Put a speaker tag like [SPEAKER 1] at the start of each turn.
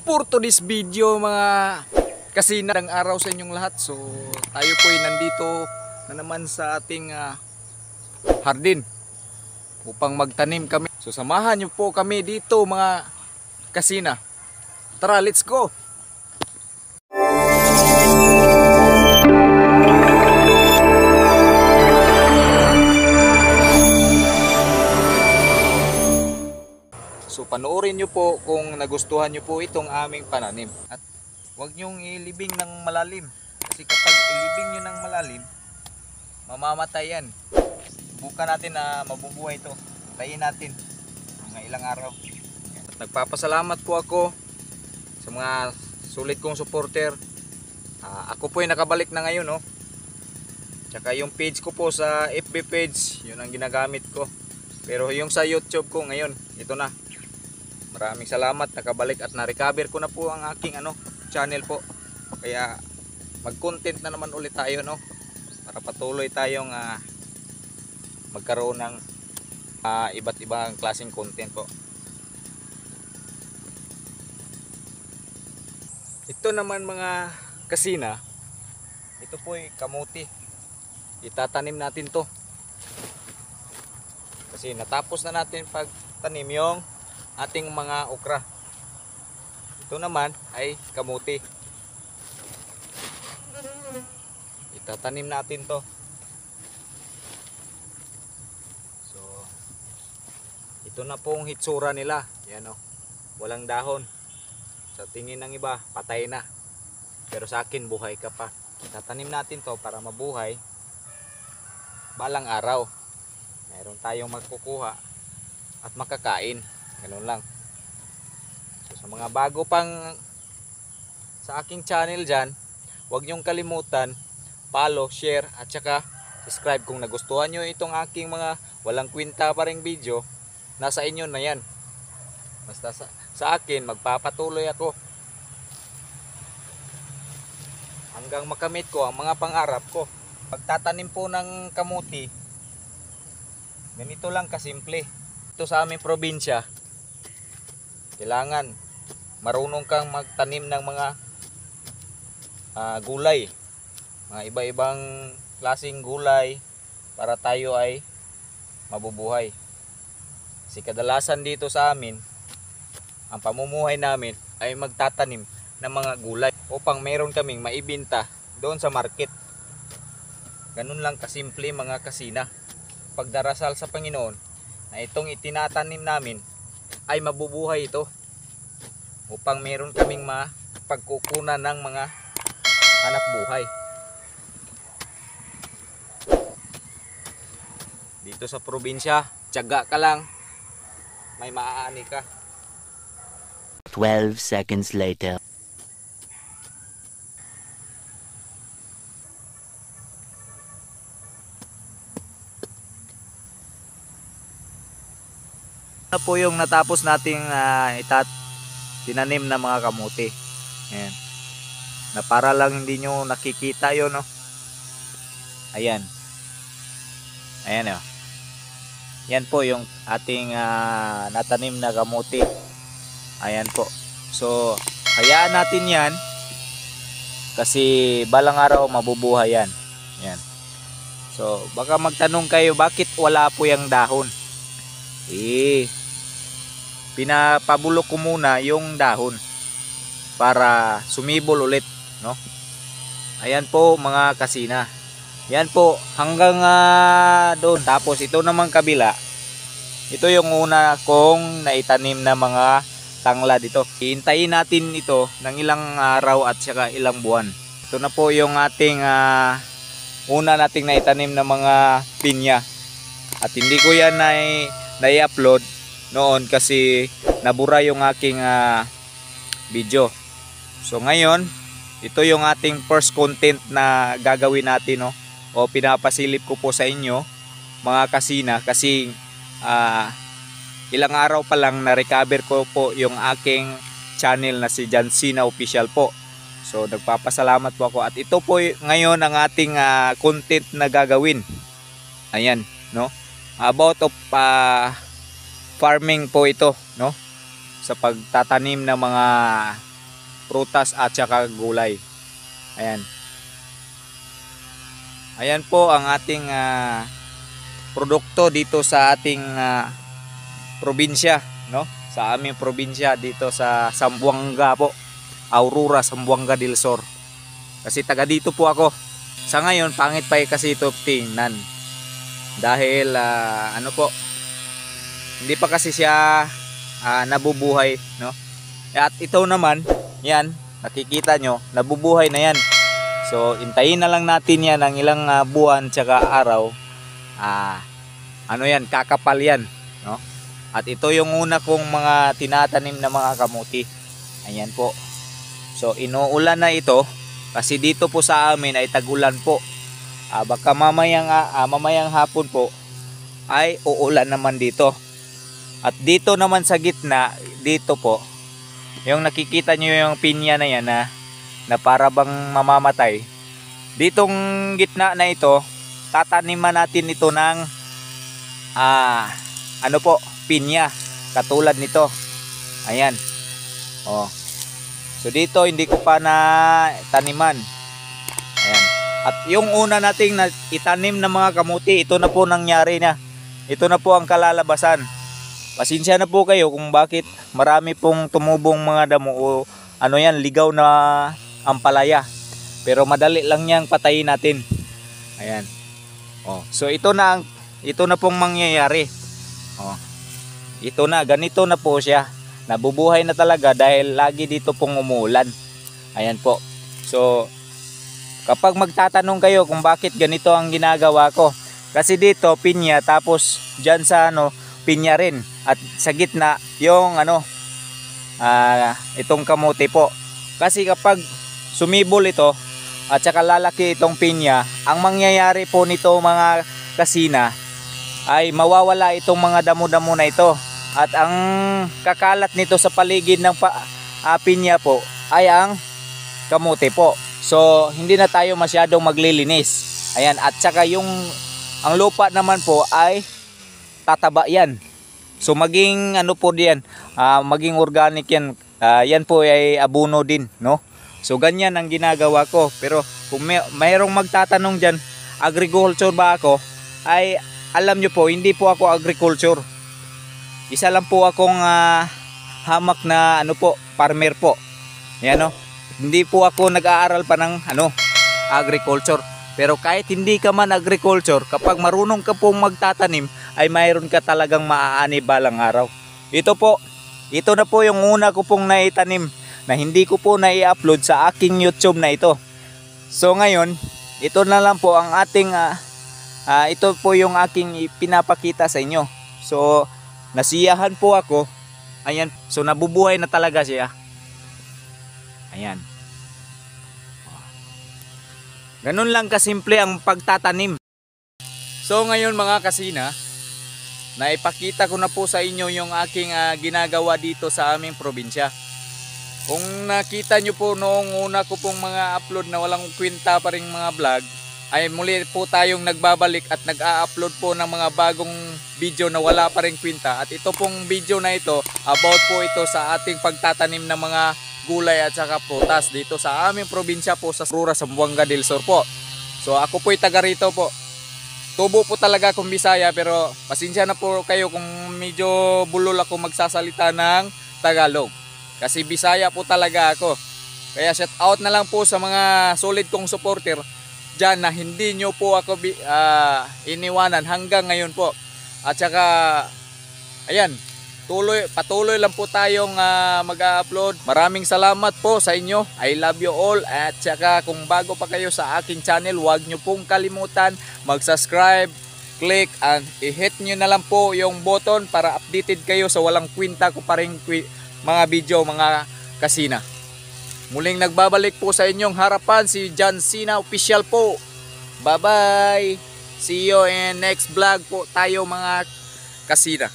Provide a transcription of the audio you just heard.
[SPEAKER 1] for today's video mga kasinang araw sa inyong lahat. So tayo po ay nandito na naman sa ating hardin upang magtanim kami. So samahan niyo po kami dito mga kasina. Tara, let's go! So panoorin nyo po kung nagustuhan nyo po itong aming pananim. At huwag nyong ilibing ng malalim. Kasi kapag ilibing nyo ng malalim, mamamatay yan. Bukan natin na mabubuhay ito. Tayin natin mga ilang araw. At nagpapasalamat po ako sa mga sulit kong supporter. Ako po ay nakabalik na ngayon. No? Tsaka yung page ko po sa FB page, yun ang ginagamit ko. Pero yung sa YouTube ko ngayon, ito na. Maraming salamat, nakabalik at na-recover ko na po ang aking channel po. Kaya mag-content na naman ulit tayo, no? Para patuloy tayong magkaroon ng iba't ibang klaseng content po. Ito naman mga kasina, ito po ay kamuti. Itatanim natin to. Kasi natapos na natin pagtanim yung ating mga okra. Ito naman ay kamuti. Itatanim natin to. So ito na pong hitsura nila. Yan o. Walang dahon. Sa tingin ng iba, patay na. Pero sa akin, buhay ka pa. Itatanim natin to para mabuhay. Balang araw, mayroon tayong magkukuha at makakain. Ganun lang. So, sa mga bago pang sa aking channel dyan, huwag nyong kalimutan follow, share at saka subscribe. Kung nagustuhan nyo itong aking mga walang kwenta pa ring video, nasa inyo na yan. Basta sa akin, magpapatuloy ako hanggang makamit ko ang mga pangarap ko. Pagtatanim po ng kamuti, ganito lang kasimple. Ito sa aming probinsya, kailangan marunong kang magtanim ng mga gulay, mga iba-ibang klaseng gulay para tayo ay mabubuhay. Kasi kadalasan dito sa amin, ang pamumuhay namin ay magtatanim ng mga gulay upang meron kaming maibenta doon sa market. Ganun lang kasimple mga kasina. Pagdarasal sa Panginoon na itong itinatanim namin ay mabubuhay ito upang meron kaming mapagkukunan ng mga anak buhay. Dito sa probinsya, tiyaga ka lang, may maaani ka.
[SPEAKER 2] 12 seconds later.
[SPEAKER 1] Na po yung natapos nating tinanim na mga kamuti. Ayan. Na para lang hindi nyo nakikita yun, no? Ayan. Ayan, oh. Yan po yung ating natanim na kamuti. Ayan po. So, hayaan natin yan kasi balang araw mabubuhay yan. Ayan. So, baka magtanong kayo, bakit wala po yung dahon? Pinapabulok ko muna yung dahon para sumibol ulit, no? Ayan po mga kasina. Yan po hanggang doon. Tapos ito naman kabila. Ito yung una kong naitanim na mga tanglad dito. Hihintayin natin ito ng ilang araw at saka ilang buwan. Ito na po yung ating una nating naitanim na mga pinya. At hindi ko yan na-upload noon kasi nabura yung aking video. So ngayon, ito yung ating first content na gagawin natin, no? O pinapasilip ko po sa inyo mga kasina kasi ilang araw pa lang na-recover ko po yung aking channel na si Jansina Official po. So nagpapasalamat po ako at ito po ngayon ang ating content na gagawin. Ayan, no? About of farming po ito, no? Sa pagtatanim ng mga prutas at saka gulay. Ayan. Ayan po ang ating produkto dito sa ating probinsya, no? Sa aming probinsya dito sa Zamboanga po. Aurora, Zamboanga del Sur. Kasi taga dito po ako. Sa ngayon, pangit pa kasi ito tingnan. Dahil ano po, hindi pa kasi siya nabubuhay, no? At ito naman, yan, nakikita nyo, nabubuhay na yan. So, intayin na lang natin yan ng ilang buwan tsaka araw. Ano yan, kakapal yan, no? At ito yung una kong mga tinatanim na mga kamuti. Ayan po. So, inuulan na ito kasi dito po sa amin ay tag-ulan po. Baka mamayang hapon po ay uulan naman dito. At dito naman sa gitna, dito po, yung nakikita nyo yung pinya na yan na para bang mamamatay. Ditong gitna na ito, tataniman natin ito ng ano po, pinya. Katulad nito. Ayan. Oh. So dito hindi ko pa na taniman. Ayan. At yung una nating itanim na mga kamuti, ito na po nangyari na. Ito na po ang kalalabasan. Pasensya na po kayo kung bakit marami pong tumubong mga damo o ano yan, ligaw na ampalaya. Pero madali lang yang patayin natin. Ayan. Oh, so ito na pong mangyayari. Oh. Ito na, ganito na po siya. Nabubuhay na talaga dahil lagi dito pong umuulan. Ayan po. So kapag magtatanong kayo kung bakit ganito ang ginagawa ko, kasi dito pinya, tapos diyan sa pinya rin, at sa gitna yung itong kamote po. Kasi kapag sumibol ito at saka lalaki itong pinya, ang mangyayari po nito mga kasina ay mawawala itong mga damo-damo na ito, at ang kakalat nito sa paligid ng pinya po ay ang kamote po. So hindi na tayo masyadong maglilinis. Ayan, at saka ang lupa naman po ay tataba yan. So maging po diyan, maging organic yan. Yan po ay abono din, no? So ganyan ang ginagawa ko. Pero kung mayroong magtatanong diyan, agriculture ba ako? Ay alam nyo po, hindi po ako agriculture. Isa lang po akong hamak na farmer po. Yan, no? Hindi po ako nag-aaral pa ng agriculture. Pero kahit hindi ka man agriculture, kapag marunong ka pong magtatanim, ay mayroon ka talagang maaani balang araw. Ito na po yung una ko pong naitanim na hindi ko po na-i-upload sa aking YouTube na ito. So ngayon, ito na lang po ang ating ito po yung aking pinapakita sa inyo. So nasiyahan po ako. Ayan, so nabubuhay na talaga siya. Ayan. Ganun lang kasimple ang pagtatanim. So ngayon mga kasina, naipakita ko na po sa inyo yung aking ginagawa dito sa aming probinsya. Kung nakita nyo po noong una ko pong mga upload na walang kwenta pa ring mga vlog, ay muli po tayong nagbabalik at nag-a-upload po ng mga bagong video na wala pa ring kwenta. At ito pong video na ito, about po ito sa ating pagtatanim ng mga gulay at saka prutas dito sa aming probinsya po sa Aurora, Zamboanga del Sur po. So ako po'y taga rito po. Tubo po talaga akong Bisaya, pero pasensya na po kayo kung medyo bulol ako magsasalita ng Tagalog. Kasi Bisaya po talaga ako. Kaya shout out na lang po sa mga solid kong supporter dyan na hindi nyo po ako iniwanan hanggang ngayon po. At saka ayan, patuloy lang po tayong mag-upload. Maraming salamat po sa inyo. I love you all. At saka kung bago pa kayo sa aking channel, huwag nyo pong kalimutan mag-subscribe, click, and i-hit nyo na lang po yung button para updated kayo sa walang kwenta ko pa rin mga video, mga kasina. Muling nagbabalik po sa inyong harapan si John Cena Official po. Bye bye. See you in next vlog po tayo mga kasina.